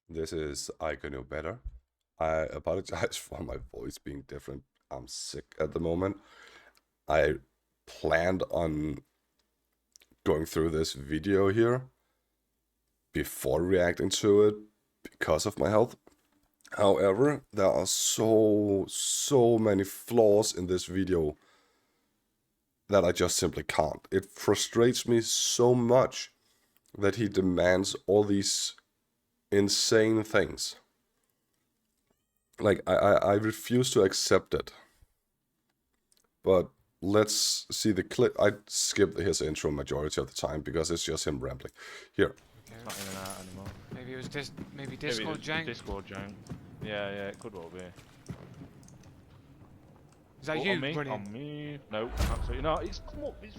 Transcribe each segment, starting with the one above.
This is I Can Know Better. I apologize for my voice being different. I'm sick at the moment. I planned on going through this video here before reacting to it because of my health. However, there are so many flaws in this video that I just simply can't. It frustrates me so much that he demands all these insane things. Like, I refuse to accept it. But let's see the clip. I skip his intro majority of the time because it's just him rambling. Here. Okay. It's not in and out anymore. Maybe it was maybe Maybe Discord it's jank. Discord jank. Yeah, it could well be. Is that Oh, you on me? running? On me? No, absolutely not. It's come up. It's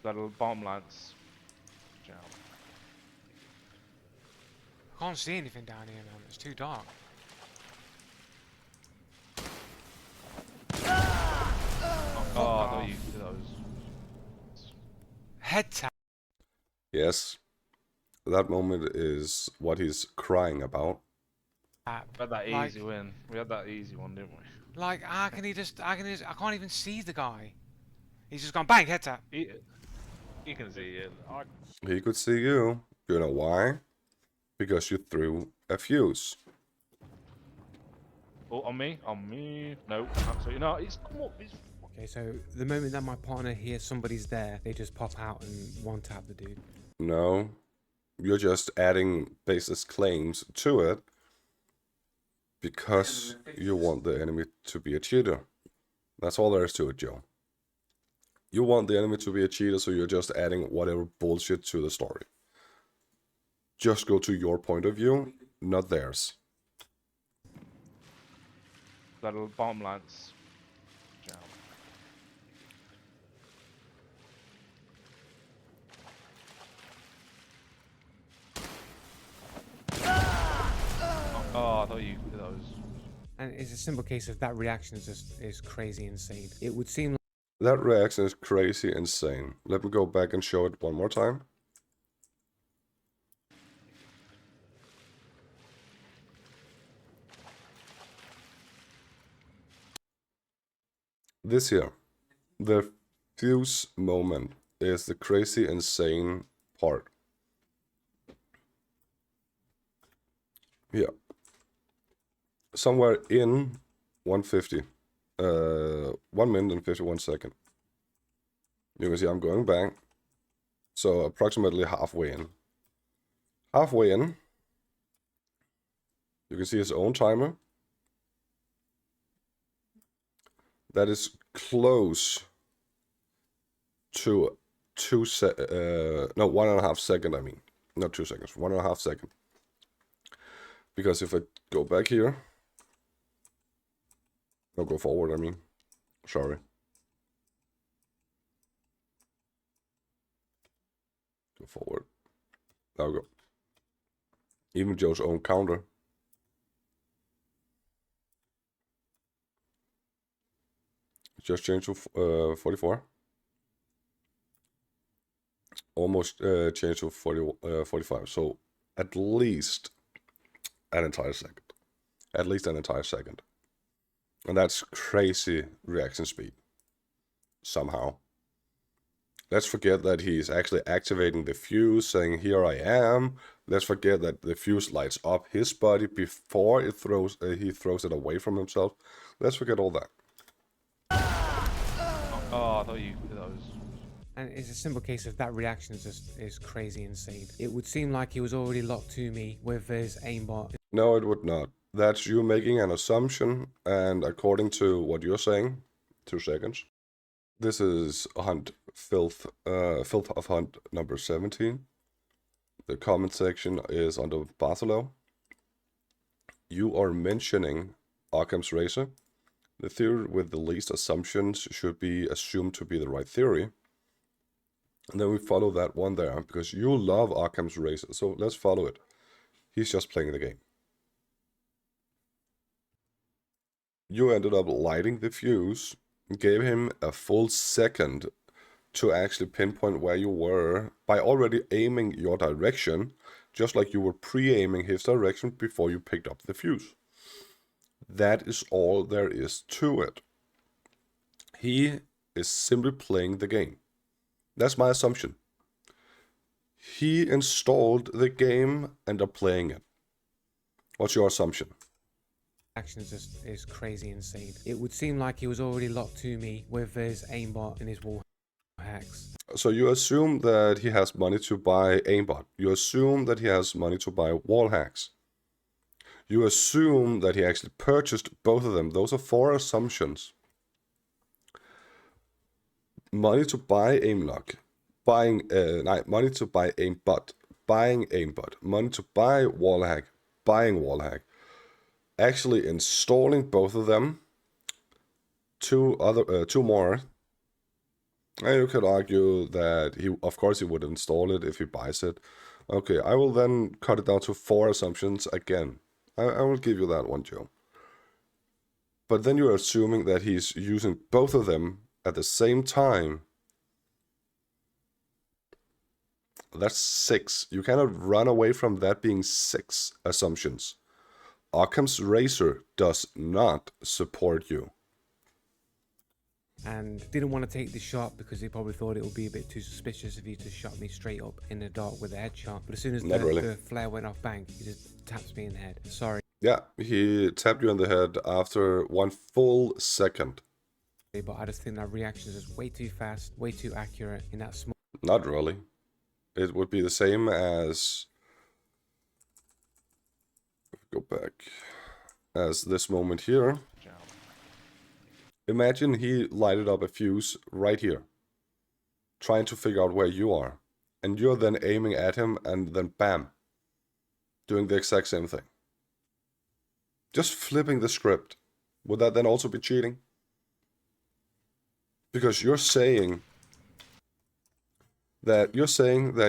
that little bomb lance. Jam. I can't see anything down here, man. It's too dark. Oh, I thought that was. Head tap. Yes. That moment is what he's crying about. We had that easy win. We had that easy one, didn't we? Like, how can he just? I can't even see the guy. He's just gone bang, head tap. He can see it. He could see you. You know why? Because you threw a fuse. Oh, on me? On me? No, absolutely not. It's come up. It's. Okay, so the moment that my partner hears somebody's there, they just pop out and one tap the dude. No. You're just adding baseless claims to it because you want the enemy to be a cheater. That's all there is to it, Joe. You want the enemy to be a cheater, so you're just adding whatever bullshit to the story. Just go to your point of view, not theirs. That little bomb lance. Jam. Oh, I thought that was. And it's a simple case of that reaction is crazy insane. It would seem That reaction is crazy insane. Let me go back and show it one more time. This here, the fuse moment, is the crazy insane part. Yeah. Somewhere in 150. 1 minute and 51 seconds. You can see I'm going back. So approximately halfway in. Halfway in. You can see his own timer. That is close to 1.5 seconds, I mean. Not 2 seconds, 1.5 seconds. Because if I go back here, no, go forward, I mean. Sorry. Go forward. There we go. Even Joe's own counter. Just changed to 44. Almost changed to 45. So at least an entire second. At least an entire second. And that's crazy reaction speed. Somehow. Let's forget that he's actually activating the fuse, saying, here I am. Let's forget that the fuse lights up his body before he throws it away from himself. Let's forget all that. Oh, I thought that was. and it's a simple case of that reaction is crazy insane. It would seem like he was already locked to me with his aimbot. No, it would not. That's you making an assumption, and according to what you're saying, 2 seconds. This is Hunt Filth of Hunt number 17. The comment section is under Bartholow. You are mentioning Occam's razor. The theory with the least assumptions should be assumed to be the right theory. And then we follow that one there, because you love Occam's razor, so let's follow it. He's just playing the game. You ended up lighting the fuse, gave him a full second to actually pinpoint where you were by already aiming your direction, just like you were pre-aiming his direction before you picked up the fuse. That is all there is to it. He is simply playing the game. That's my assumption. He installed the game and are playing it. What's your assumption? Actions is crazy insane. It would seem like he was already locked to me with his aimbot and his wall hacks. So you assume that he has money to buy aimbot. You assume that he has money to buy wall hacks. You assume that he actually purchased both of them. Those are 4 assumptions. Money to buy aimlock. Money to buy aimbot. Buying aimbot. Money to buy wall hack. Buying wall hack. Actually installing both of them. 2 more. And you could argue that of course he would install it if he buys it. Okay, I will then cut it down to 4 assumptions again. I will give you that one, Joe. But then you're assuming that he's using both of them at the same time. That's 6. You cannot run away from that being 6 assumptions. Occam's razor does not support you. And didn't want to take the shot because he probably thought it would be a bit too suspicious if he just shot me straight up in the dark with a headshot. But as soon as the flare went off, bang, he just taps me in the head. Sorry. Yeah, he tapped you in the head after 1 full second. But I just think that reaction is just way too fast, way too accurate in that small. Not really. It would be the same as... Go back. As this moment here. Imagine he lighted up a fuse right here, trying to figure out where you are, and you're then aiming at him, and then bam, doing the exact same thing. Just flipping the script. Would that then also be cheating? Because you're saying that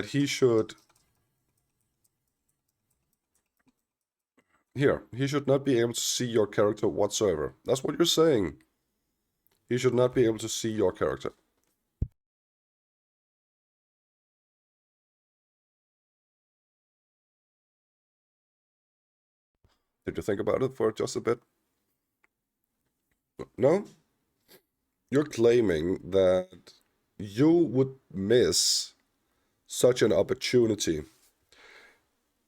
he should... he should not be able to see your character whatsoever. That's what you're saying. He should not be able to see your character. Did you think about it for just a bit? No? You're claiming that you would miss such an opportunity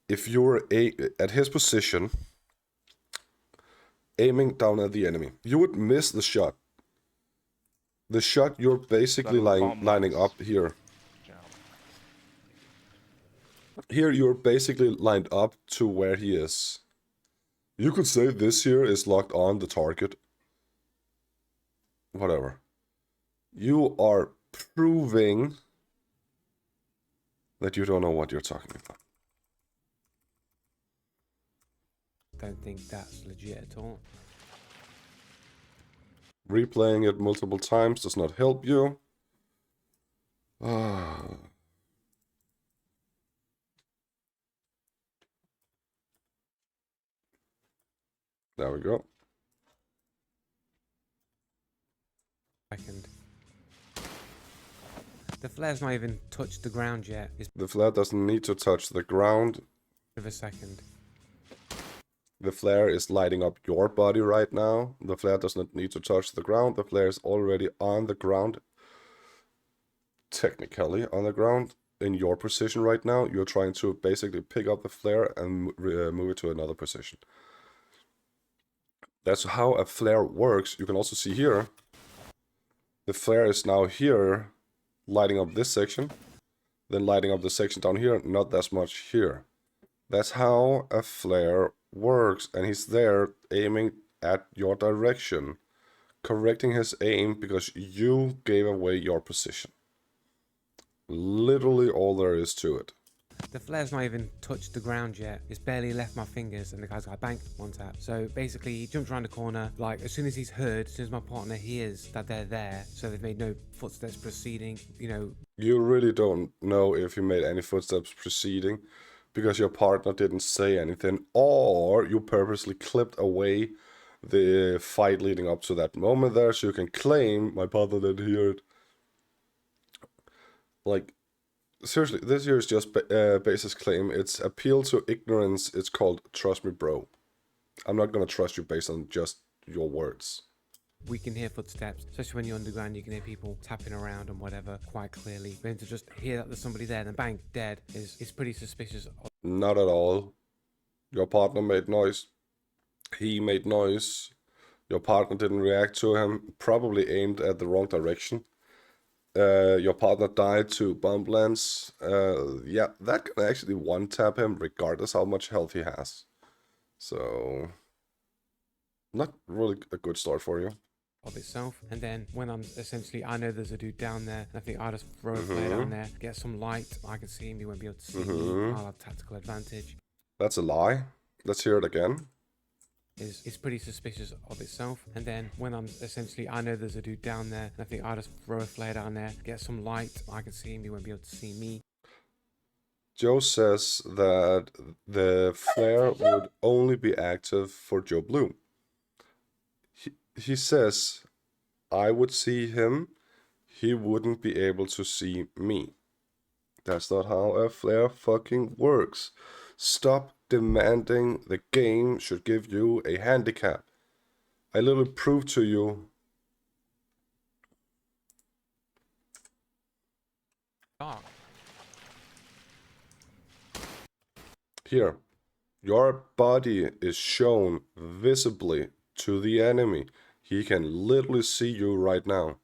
if you were at his position, aiming down at the enemy. You would miss the shot. The shot you're basically lining up here. Here you're basically lined up to where he is. You could say this here is locked on the target. Whatever. You are proving that you don't know what you're talking about. Don't think that's legit at all. Replaying it multiple times does not help you. There we go. Second. The flare's not even touched the ground yet. The flare doesn't need to touch the ground. Give a second. The flare is lighting up your body right now. The flare does not need to touch the ground. The flare is already on the ground. Technically on the ground. In your position right now. You're trying to basically pick up the flare and move it to another position. That's how a flare works. You can also see here. The flare is now here. Lighting up this section. Then lighting up the section down here. Not that much here. That's how a flare works, and he's there aiming at your direction, correcting his aim because you gave away your position. Literally all there is to it. The flare's not even touched the ground yet. It's barely left my fingers, and the guy's like, bang, 1 tap. So basically, he jumps around the corner. Like, as soon as he's heard, as soon as my partner hears that they're there, so they've made no footsteps proceeding, you know. You really don't know if you made any footsteps proceeding because your partner didn't say anything, or you purposely clipped away the fight leading up to that moment there, so you can claim my partner didn't hear it. Like, seriously, this here is just Base's claim. It's appeal to ignorance. It's called trust me, bro. I'm not gonna trust you based on just your words. We can hear footsteps, especially when you're underground. You can hear people tapping around and whatever quite clearly. Then to just hear that there's somebody there, then bang, dead, is pretty suspicious. Not at all. Your partner made noise. He made noise. Your partner didn't react to him. Probably aimed at the wrong direction. Your partner died to bomb lands. Yeah, that can actually one-tap him regardless how much health he has. So, not really a good start for you. Of itself, and then when I'm essentially, I know there's a dude down there, and I think I'll just throw a flare down there, get some light. I can see him, he won't be able to see me. I'll have tactical advantage. That's a lie. Let's hear it again. Is pretty suspicious of itself, and then when I'm essentially, I know there's a dude down there, and I think I'll just throw a flare down there, get some light. I can see him, he won't be able to see me. Joe says that the flare would only be active for Joe Blue. He says, I would see him, he wouldn't be able to see me. That's not how a flare fucking works. Stop demanding the game should give you a handicap. I literally proved to you. Dark. Here, your body is shown visibly to the enemy. He can literally see you right now.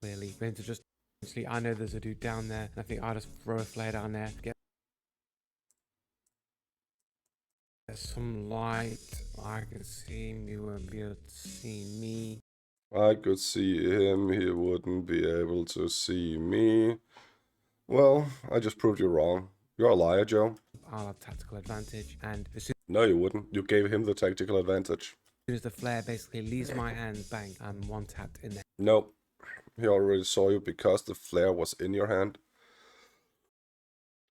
Clearly, then to just essentially, I know there's a dude down there, and I think I'll just throw a flare down there, get some light. I can see him, he won't be able to see me. I could see him, he wouldn't be able to see me. Well, I just proved you wrong. You're a liar, Joe. I'll have tactical advantage, and as soon No, you wouldn't. You gave him the tactical advantage. as the flare basically leaves my hand, bang, I'm one tapped in there. Nope. He already saw you because the flare was in your hand.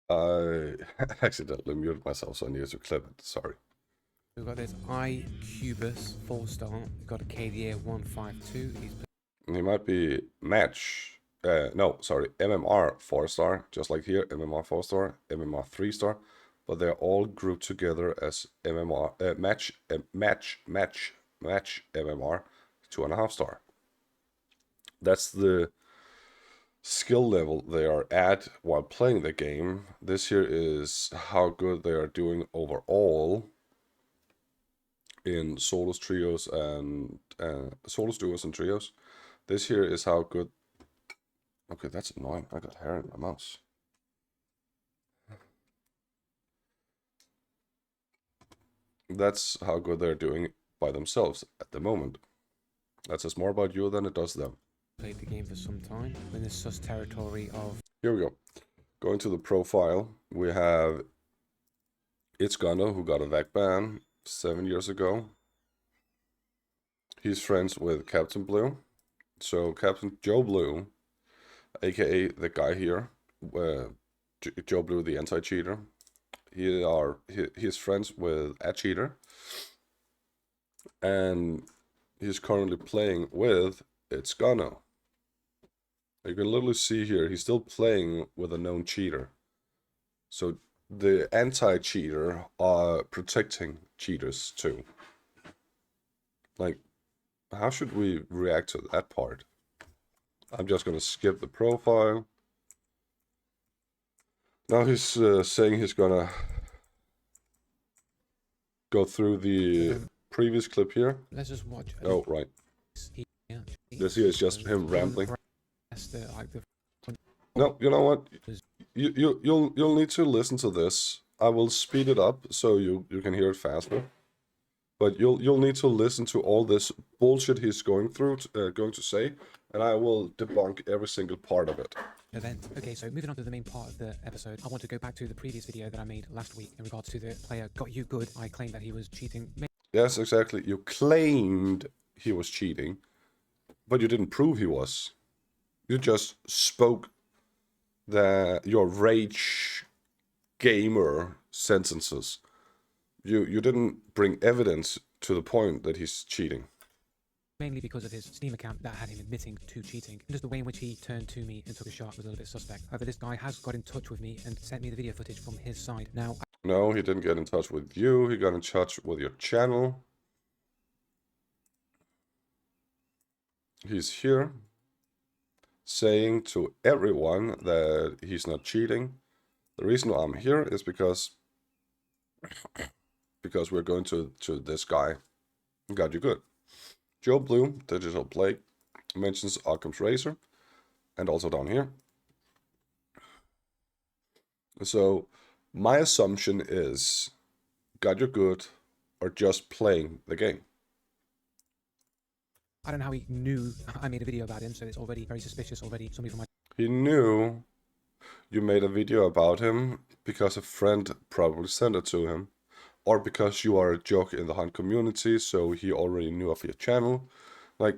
I accidentally muted myself, so I needed to clip it. Sorry. We've got this I Cubus 4-star. We've got a KDA 152. He might be match. No, sorry, MMR 4-star, just like here, MMR 4-star, MMR 3-star, but they're all grouped together as MMR match MMR 2.5-star. That's the skill level they are at while playing the game. This here is how good they are doing overall in solos, trios, and solos, duos, and trios. This here is how good. Okay, that's annoying. I got hair in my mouse. That's how good they're doing by themselves at the moment. That says more about you than it does them. Played the game for some time. We're in the sus territory of. Here we go. Going to the profile, we have It's Gunner, who got a VAC ban 7 years ago. He's friends with Captain Blue. So Captain Joe Blue, aka the guy here, Joe Blue, the anti-cheater. He is friends with a cheater, and he's currently playing with It's Gonna. You can literally see here he's still playing with a known cheater. So the anti-cheater are protecting cheaters too. Like, how should we react to that part? I'm just gonna skip the profile. Now he's saying he's gonna go through the previous clip here. Let's just watch. Oh, right. This here is just him rambling. No, you know what? You'll need to listen to this. I will speed it up so you can hear it faster. But you'll need to listen to all this bullshit he's going to say, and I will debunk every single part of it. Event. Okay, so moving on to the main part of the episode, I want to go back to the previous video that I made last week in regards to the player Got You Good. I claimed that he was cheating. Yes, exactly. You claimed he was cheating, but you didn't prove he was. You just spoke your rage gamer sentences. You didn't bring evidence to the point that he's cheating. mainly because of his Steam account that had him admitting to cheating. And just the way in which he turned to me and took a shot was a little bit suspect. However, this guy has got in touch with me and sent me the video footage from his side. Now, No, he didn't get in touch with you. He got in touch with your channel. He's here saying to everyone that he's not cheating. The reason why I'm here is because we're going to this guy. Got you good. Joe Blue, Digital Plague, mentions Occam's Razor, and also down here. So my assumption is got you good or just playing the game. I don't know how he knew I made a video about him, so it's already very suspicious already. Somebody from my He knew you made a video about him because a friend probably sent it to him, or because you are a joke in the hunt community, so he already knew of your channel. Like,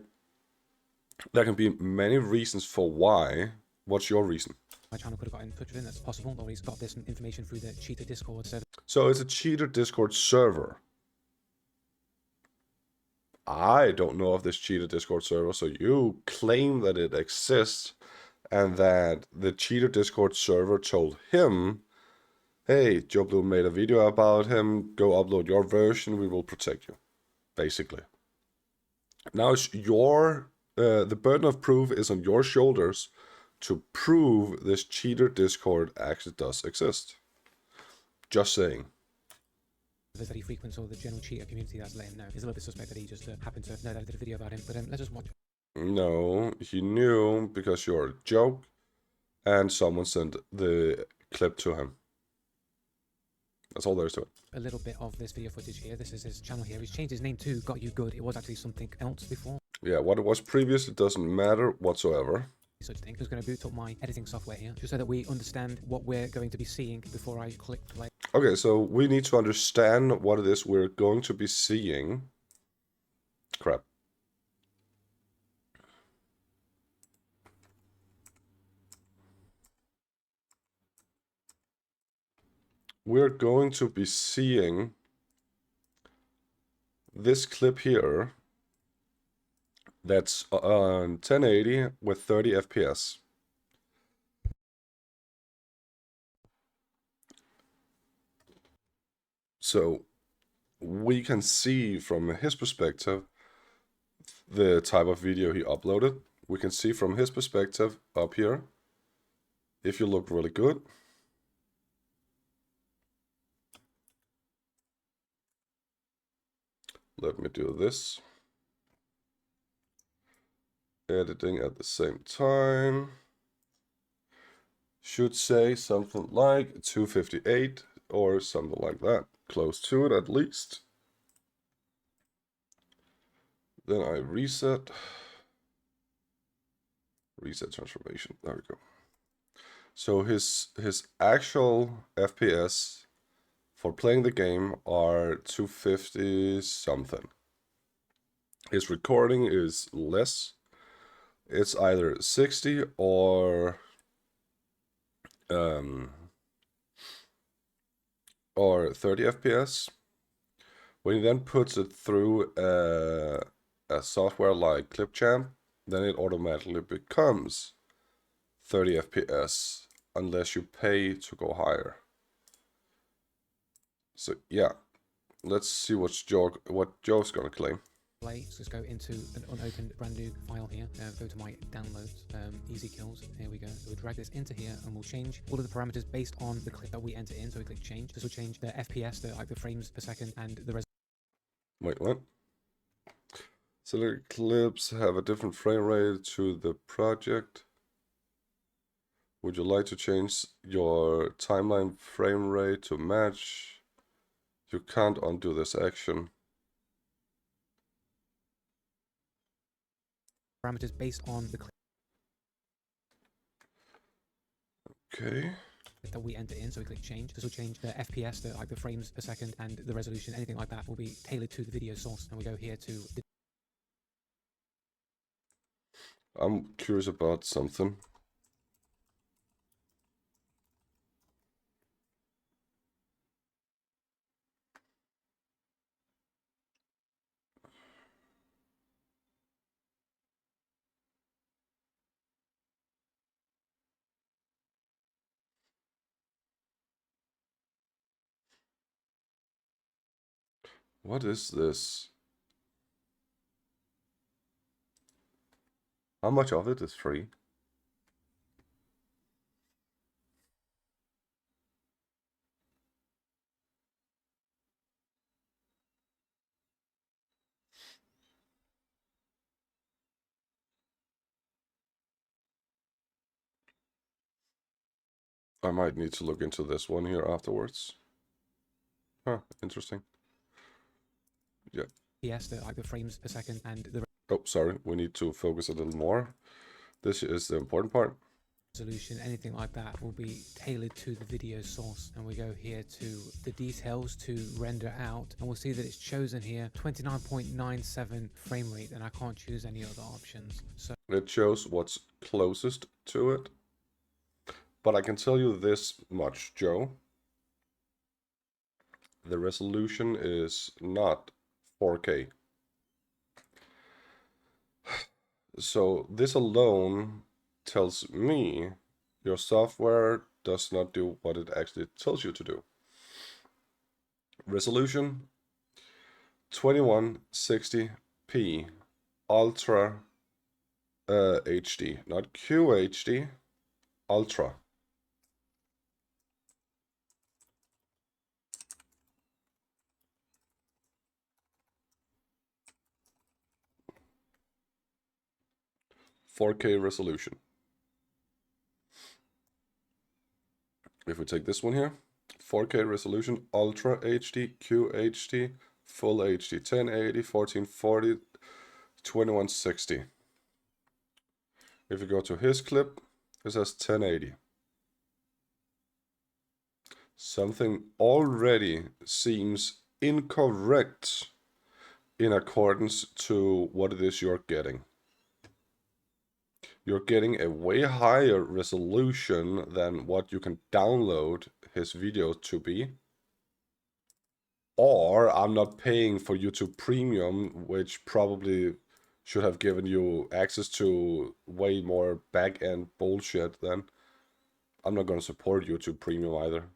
there can be many reasons for why. What's your reason? my channel could have got in touch with him. That's possible, or he's got this information through the cheater Discord server. So it's a cheater Discord server. I don't know of this cheater Discord server, so you claim that it exists and that the cheater Discord server told him, hey, Joe Blue made a video about him, go upload your version, we will protect you, basically. Now it's your, the burden of proof is on your shoulders to prove this cheater Discord actually does exist. Just saying. That he frequents, or the general cheater community that's let him know. It's a little bit suspect that he just happened to know that I did a video about him, but let's just watch. No, he knew because you're a joke and someone sent the clip to him. That's all there is to it. A little bit of this video footage here. This is his channel here. He's changed his name to Got You Good. It was actually something else before. Yeah, what it was previously doesn't matter whatsoever. Such thing. I'm just going to boot up my editing software here, just so that we understand what we're going to be seeing before I click play. Okay, so we need to understand what it is we're going to be seeing. Crap. We're going to be seeing this clip here that's on 1080 with 30 FPS. So we can see from his perspective the type of video he uploaded. We can see from his perspective up here if you look really good. Let me do this. Editing at the same time. Should say something like 258 or something like that. Close to it at least. Then I reset. Reset transformation. There we go. So his actual FPS for playing the game are 250 something. His recording is less. It's either 60 or 30 FPS. When he then puts it through a software like Clipchamp, then it automatically becomes 30 FPS unless you pay to go higher. So yeah, let's see what Joe's gonna claim. Play. So let's go into an unopened brand new file here. Go to my downloads, easy kills. Here we go. So we'll drag this into here and we'll change all of the parameters based on the clip that we enter in. So we click change. This will change the FPS, the frames per second, and the resolution. Wait, what? Select clips have a different frame rate to the project. Would you like to change your timeline frame rate to match? You can't undo this action. Parameters based on the clip Okay. that we enter in. So we click change. This will change the FPS, the frames per second, and the resolution. Anything like that will be tailored to the video source. And we go here to the I'm curious about something. What is this? How much of it is free? I might need to look into this one here afterwards. Huh, interesting. Yeah. Yes, like the frames per second and the Oh, sorry. We need to focus a little more. This is the important part. resolution, anything like that will be tailored to the video source. And we go here to the details to render out, and we'll see that it's chosen here 29.97 frame rate, and I can't choose any other options. So It shows what's closest to it. But I can tell you this much, Joe. The resolution is not 4K. So this alone tells me your software does not do what it actually tells you to do. Resolution 2160p Ultra HD, not QHD, Ultra. .4K resolution. If we take this one here, 4K resolution, Ultra HD, QHD, Full HD, 1080, 1440, 2160. If you go to his clip, it says 1080. Something already seems incorrect in accordance to what it is you're getting. You're getting a way higher resolution than what you can download his video to be. Or I'm not paying for YouTube Premium, which probably should have given you access to way more back-end bullshit then. I'm not going to support YouTube Premium either.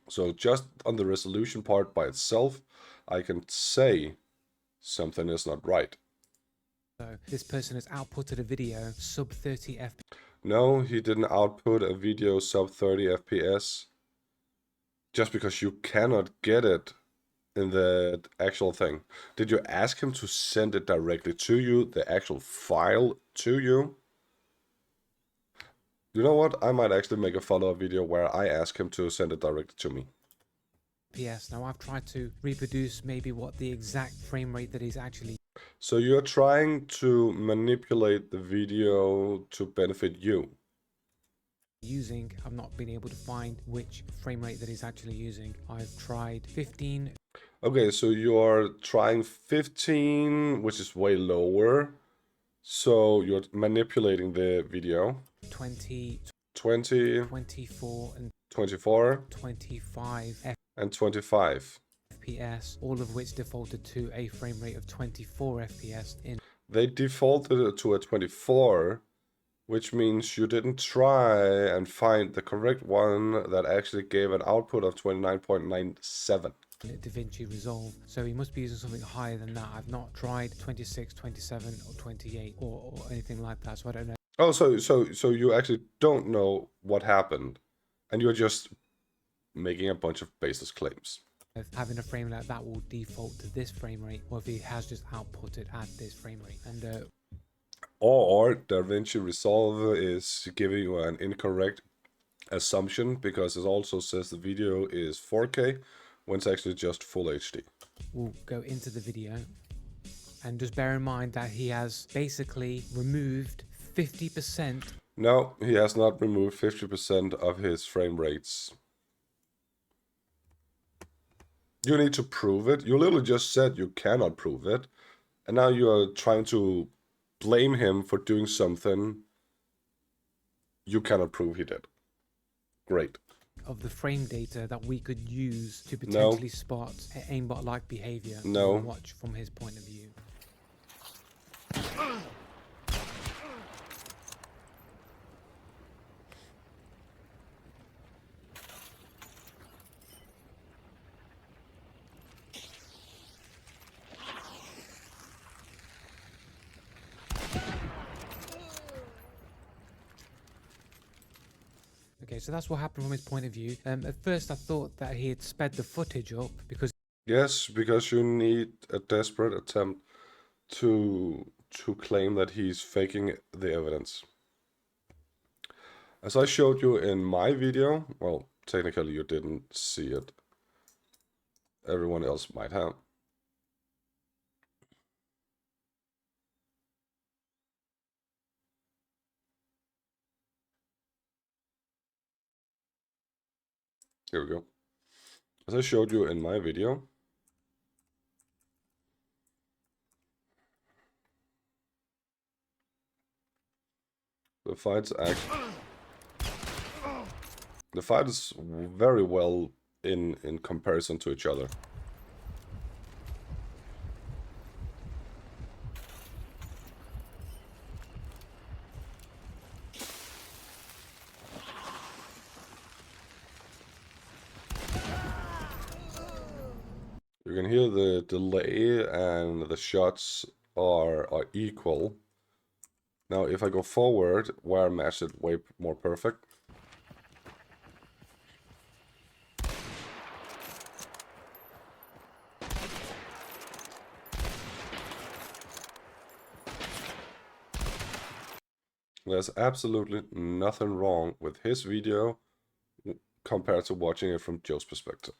So just on the resolution part by itself, I can say something is not right. So this person has outputted a video sub 30 FPS. No, he didn't output a video sub 30 FPS. Just because you cannot get it in the actual thing. Did you ask him to send it directly to you, the actual file to you? You know what? I might actually make a follow-up video where I ask him to send it directly to me. Now I've tried to reproduce maybe what the exact frame rate that is actually So you're trying to manipulate the video to benefit you. using. I've not been able to find which frame rate that he's actually using. I've tried 15. Okay, so you're trying 15, which is way lower. So you're manipulating the video. 20, 20, 24, and 24, 25 and 25. FPS, all of which defaulted to a frame rate of 24 FPS in. They defaulted it to a 24, which means you didn't try and find the correct one that actually gave an output of 29.97. DaVinci Resolve, so he must be using something higher than that. I've not tried 26, 27, or 28 or anything like that, so I don't know. Oh, so you actually don't know what happened, and you're just making a bunch of baseless claims. If having a frame like that will default to this frame rate, or if he has just outputted at this frame rate. And or DaVinci Resolve is giving you an incorrect assumption because it also says the video is 4K when it's actually just full HD. we'll go into the video, and just bear in mind that he has basically removed 50%. No, he has not removed 50% of his frame rates. You need to prove it. You literally just said you cannot prove it. And now you are trying to blame him for doing something you cannot prove he did. Great. Of the frame data that we could use to potentially spot aimbot-like behavior. No. We'll watch from his point of view. Okay, so that's what happened from his point of view. At first I thought that he had sped the footage up because Yes, because you need a desperate attempt to claim that he's faking the evidence. As I showed you in my video, well, technically you didn't see it. Everyone else might have. Here we go. As I showed you in my video, the fight is very well in comparison to each other. You can hear the delay and the shots are equal. Now if I go forward, wire match it way more perfect. There's absolutely nothing wrong with his video compared to watching it from Joe's perspective.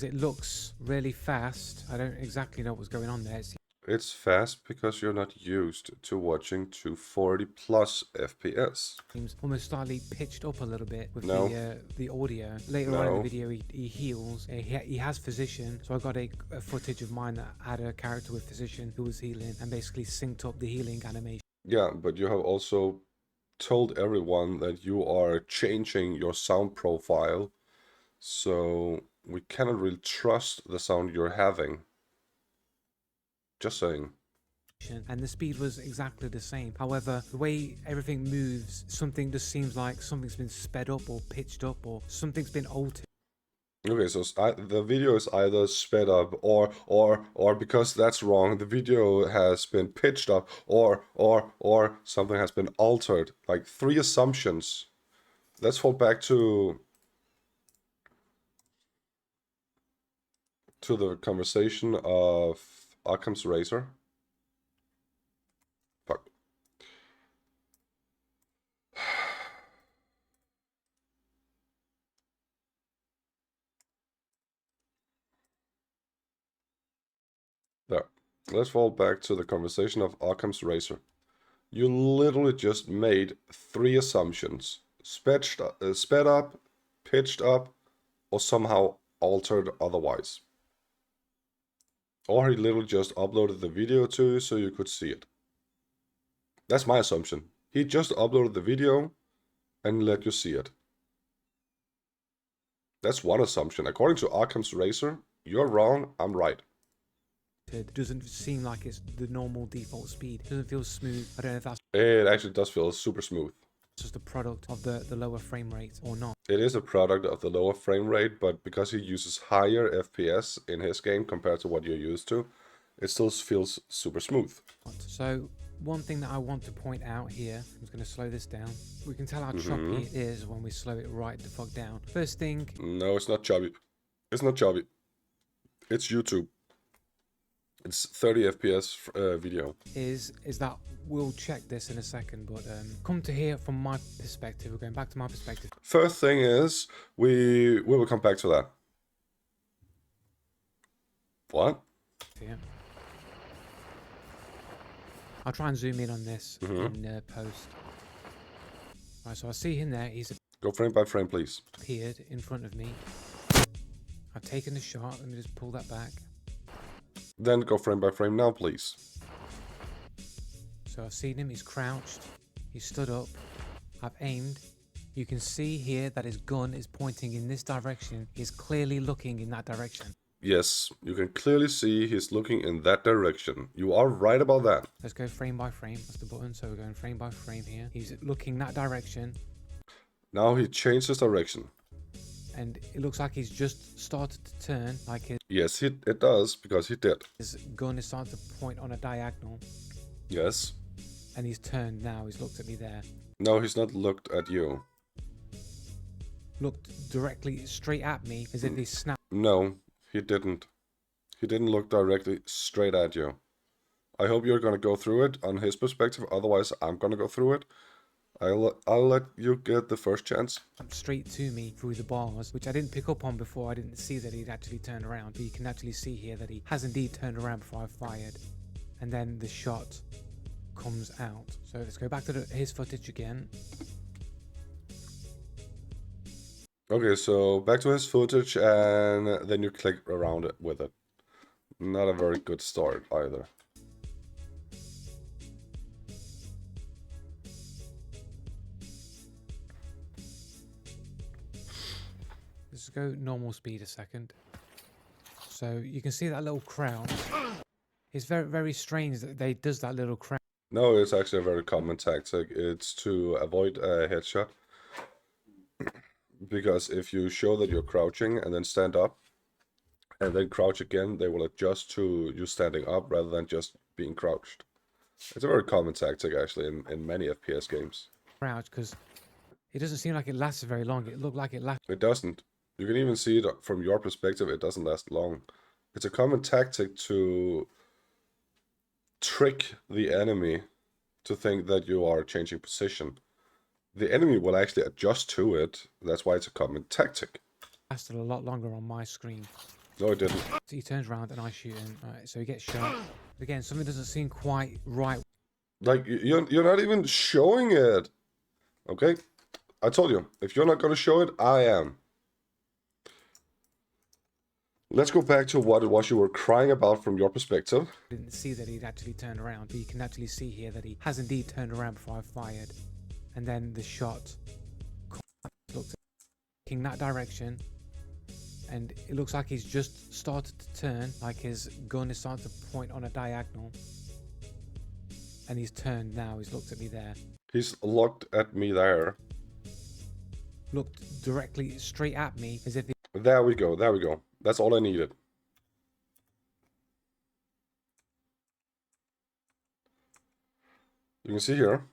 it looks really fast. I don't exactly know what's going on there. It's fast because you're not used to watching 240 plus FPS. Seems almost slightly pitched up a little bit with No. the audio. Later on in the video, he heals. He has physician, so I got a footage of mine that had a character with physician who was healing and basically synced up the healing animation. Yeah, but you have also told everyone that you are changing your sound profile, so we cannot really trust the sound you're having. Just saying. And the speed was exactly the same. However, the way everything moves, something just seems like something's been sped up or pitched up or something's been altered. Okay, so the video is either sped up or because that's wrong, the video has been pitched up or something has been altered. Like 3 assumptions. Let's fall back to the conversation of Occam's razor. Fuck. There. Let's fall back to the conversation of Occam's razor. You literally just made 3 assumptions. Sped up, pitched up, or somehow altered otherwise. Or he literally just uploaded the video to you so you could see it. That's my assumption. He just uploaded the video and let you see it. That's one assumption. According to Occam's razor, you're wrong, I'm right. It doesn't seem like it's the normal default speed. It doesn't feel smooth. I don't know if that's It actually does feel super smooth. just a product of the lower frame rate or not. It is a product of the lower frame rate, but because he uses higher FPS in his game compared to what you're used to, it still feels super smooth. So one thing that I want to point out here, I'm just going to slow this down. We can tell how choppy it is when we slow it right the fuck down. First thing, No, it's not chubby. It's not chubby. It's YouTube. It's 30 FPS video. is that we'll check this in a second, but come to here from my perspective. We're going back to my perspective. First thing is, we will come back to that. What? Here. I'll try and zoom in on this in post. Right, so I see him there. He's Go frame by frame, please. appeared in front of me. I've taken the shot. Let me just pull that back. Then go frame by frame now, please. So I've seen him. He's crouched. He stood up. I've aimed. You can see here that his gun is pointing in this direction. He's clearly looking in that direction. Yes, you can clearly see he's looking in that direction. You are right about that. Let's go frame by frame. That's the button. So we're going frame by frame here. He's looking that direction. Now he changed his direction. And it looks like he's just started to turn. Like Yes, it does, because he did. his gun is starting to point on a diagonal. Yes. And he's turned now. He's looked at me there. No, he's not looked at you. looked directly straight at me as if he snapped. No, he didn't. He didn't look directly straight at you. I hope you're gonna go through it on his perspective, otherwise I'm gonna go through it. I'll let you get the first chance. Straight to me through the bars, which I didn't pick up on before. I didn't see that he'd actually turned around, but you can actually see here that he has indeed turned around before I fired. And then the shot comes out. So let's go back to his footage again. Okay, so back to his footage, and then you click around it with it. Not a very good start either. Let's go normal speed a second. So you can see that little crowd. It's very, very strange that they does that little crowd. No, it's actually a very common tactic. It's to avoid a headshot. Because if you show that you're crouching and then stand up, and then crouch again, they will adjust to you standing up rather than just being crouched. It's a very common tactic actually in many FPS games. Crouch, because it doesn't seem like it lasts very long. It looked like it lasted. It doesn't. You can even see it from your perspective, it doesn't last long. It's a common tactic to trick the enemy to think that you are changing position. The enemy will actually adjust to it. That's why it's a common tactic. Lasted a lot longer on my screen. No, it didn't. So he turns around and I shoot him. Alright, so he gets shot. Again, something doesn't seem quite right. Like, you're not even showing it. Okay? I told you, if you're not going to show it, I am. Let's go back to what it was you were crying about from your perspective. I didn't see that he'd actually turned around, but you can actually see here that he has indeed turned around before I fired. And then the shot looked in that direction, and it looks like he's just started to turn, like his gun is starting to point on a diagonal, and he's turned now. He's looked at me there, He's looked at me there. looked directly straight at me as if he... There we go, there we go. That's all I needed. You can see here,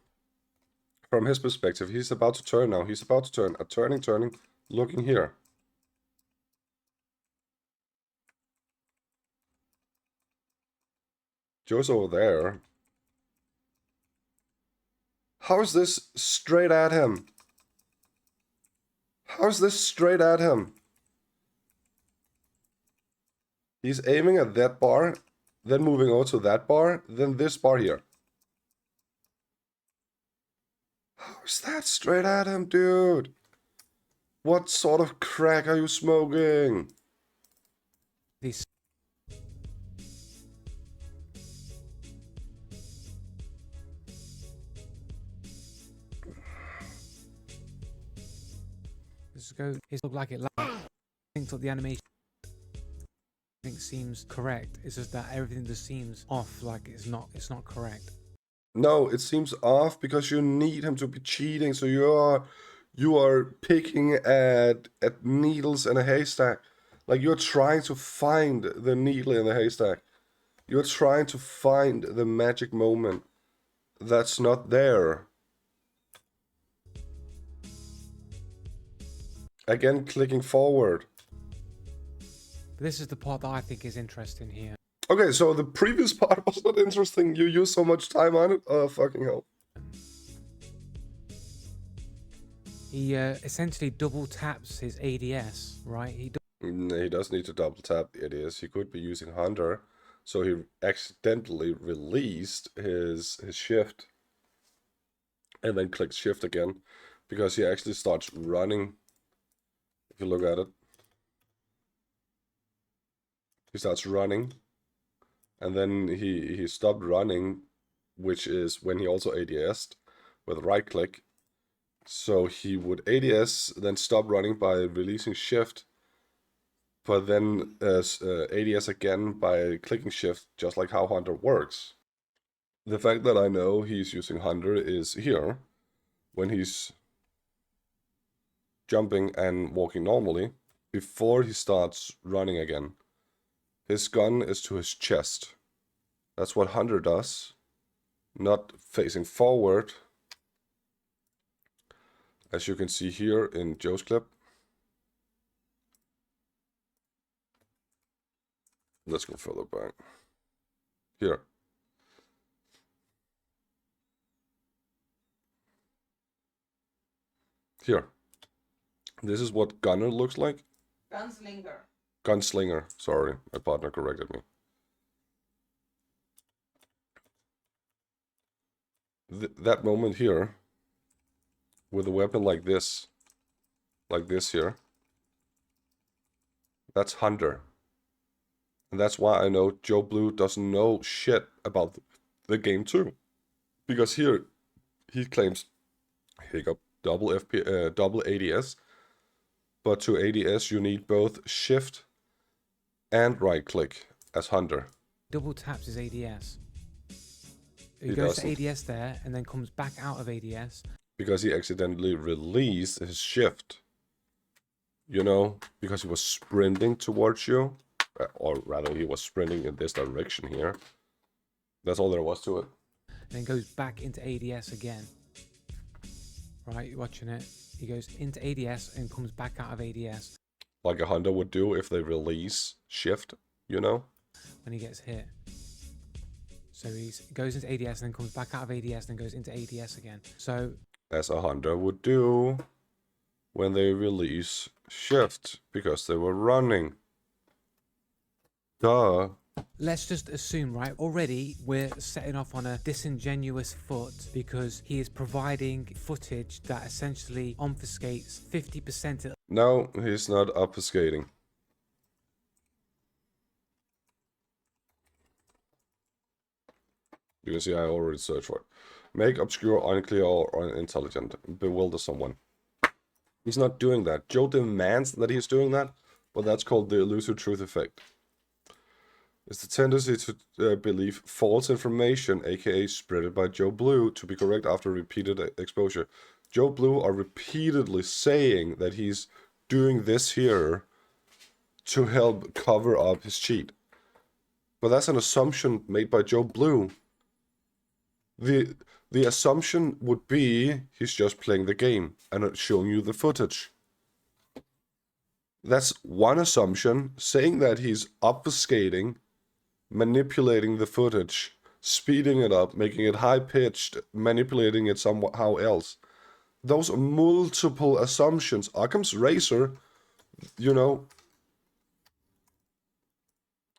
from his perspective, he's about to turn now. He's about to turn. Turning, looking here. Joe's over there. How is this straight at him? How is this straight at him? He's aiming at that bar, then moving over to that bar, then this bar here. How is that straight at him, dude? What sort of crack are you smoking? These... Let's go. It looked like it linked up the animation. Everything seems correct. It's just that everything just seems off, like it's not correct. No, it seems off because you need him to be cheating, so you are picking at needles in a haystack. Like you're trying to find the needle in the haystack. You're trying to find the magic moment that's not there. Again, clicking forward. But this is the part that I think is interesting here. Okay, so the previous part was not interesting. You used so much time on it. Oh, fucking hell. He essentially double taps his ADS, right? He does need to double tap the ADS. He could be using Hunter, so he accidentally released his shift and then clicks shift again because he actually starts running. If you look at it, he starts running, and then he stopped running, which is when he also ADS'd with right click. So he would ADS, then stop running by releasing shift, but then ADS again by clicking shift, just like how Hunter works. The fact that I know he's using Hunter is here, when he's jumping and walking normally, before he starts running again. His gun is to his chest. That's what Hunter does, not facing forward. As you can see here in Joe's clip, Let's go further back. Here. Here. This is what gunner looks like. Gunslinger. Gunslinger. Sorry, my partner corrected me. That moment here, with a weapon like this here, that's Hunter. And that's why I know Joe Blue doesn't know shit about the game too. Because here, he claims, hiccup, double ADS. But to ADS, you need both shift and right click as Hunter. Double taps his ADS. He He goes doesn't. to ADS there and then comes back out of ADS. Because he accidentally released his shift. You know, because he was sprinting towards you. Or rather, he was sprinting in this direction here. That's all there was to it. And then goes back into ADS again. Right, you're watching it. He goes into ADS and comes back out of ADS. Like a Hunter would do if they release shift, you know? When he gets hit. So he goes into ADS and then comes back out of ADS and then goes into ADS again. So As a Hunter would do when they release shift because they were running. Duh. let's just assume, right, already we're setting off on a disingenuous foot because he is providing footage that essentially obfuscates 50%. No, he's not obfuscating. You can see I already searched for it. Make obscure, unclear, or unintelligent. Bewilder someone. He's not doing that. Joe demands that he's doing that, but that's called the elusive truth effect. It's the tendency to believe false information, aka spreaded by Joe Blue, to be correct after repeated exposure. Joe Blue are repeatedly saying that he's doing this here to help cover up his cheat. But that's an assumption made by Joe Blue. The assumption would be he's just playing the game and showing you the footage. That's one assumption. Saying that he's obfuscating, manipulating the footage, speeding it up, making it high-pitched, manipulating it somehow else. Those are multiple assumptions. Occam's razor, you know,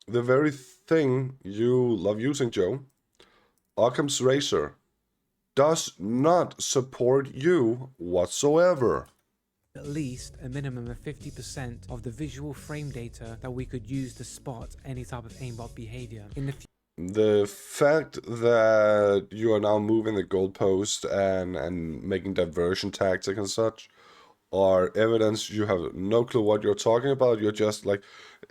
the very thing you love using, Joe, Occam's razor does not support you whatsoever. At least a minimum of 50% of the visual frame data that we could use to spot any type of aimbot behavior. In The fact that you are now moving the goalpost and making diversion tactics and such are evidence you have no clue what you're talking about. You're just like,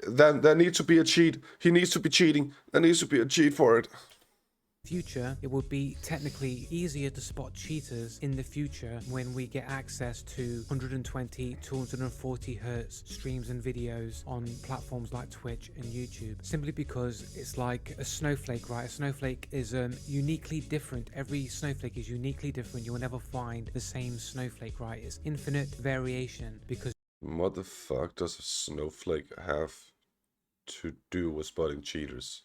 there needs to be a cheat. He needs to be cheating. There needs to be a cheat for it. future, it would be technically easier to spot cheaters in the future when we get access to 120, 240 hertz streams and videos on platforms like Twitch and YouTube, simply because it's like a snowflake, right? A snowflake is uniquely different. Every snowflake is uniquely different. You'll never find the same snowflake, right? It's infinite variation because What the fuck does a snowflake have to do with spotting cheaters?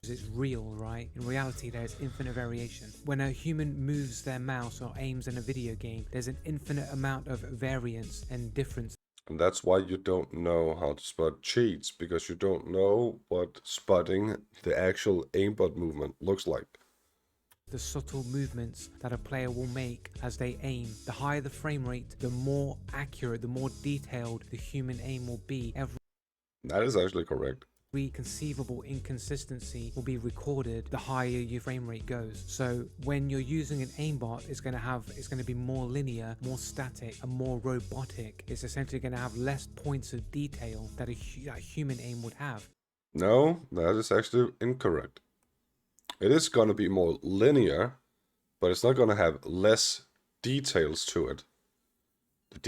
it's real, right? In reality, there's infinite variation. When a human moves their mouse or aims in a video game, there's an infinite amount of variance and difference. And that's why you don't know how to spot cheats, because you don't know what spotting the actual aimbot movement looks like. The subtle movements that a player will make as they aim. The higher the frame rate, the more accurate, the more detailed the human aim will be. That is actually correct. Every conceivable inconsistency will be recorded the higher your frame rate goes. So when you're using an aimbot, it's going to be more linear, more static, and more robotic. It's essentially going to have less points of detail that a human aim would have. No, that is actually incorrect. It is going to be more linear, but it's not going to have less details to it. The